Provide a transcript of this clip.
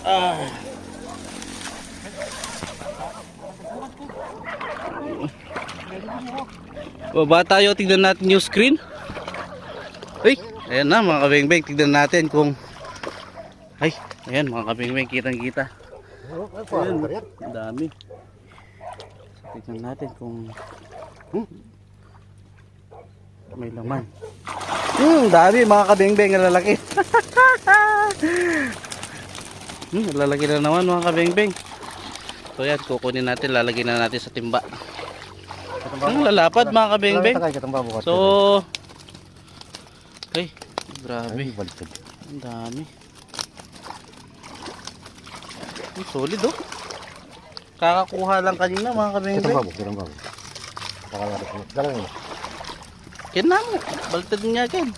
Ah. Baba tayo, tignan natin yung screen. Ay, ayan na mga kabeng-beng, tignan natin kung ay, ayan mga kabeng-beng, kitang-kita. Ayan, ang dami. So, tignan natin kung may laman. Dami mga kabeng-beng, lalaki. Lalaki na naman mga kabeng-beng. So yan, kukunin natin, lalagyan na natin sa timba. Lalapad mga kabeng-beng. So, ay, grabe. Ang dami. Solid oh. Kakakuha lang kanina mga kabeng-beng. Ken na mo, baltad niya ken.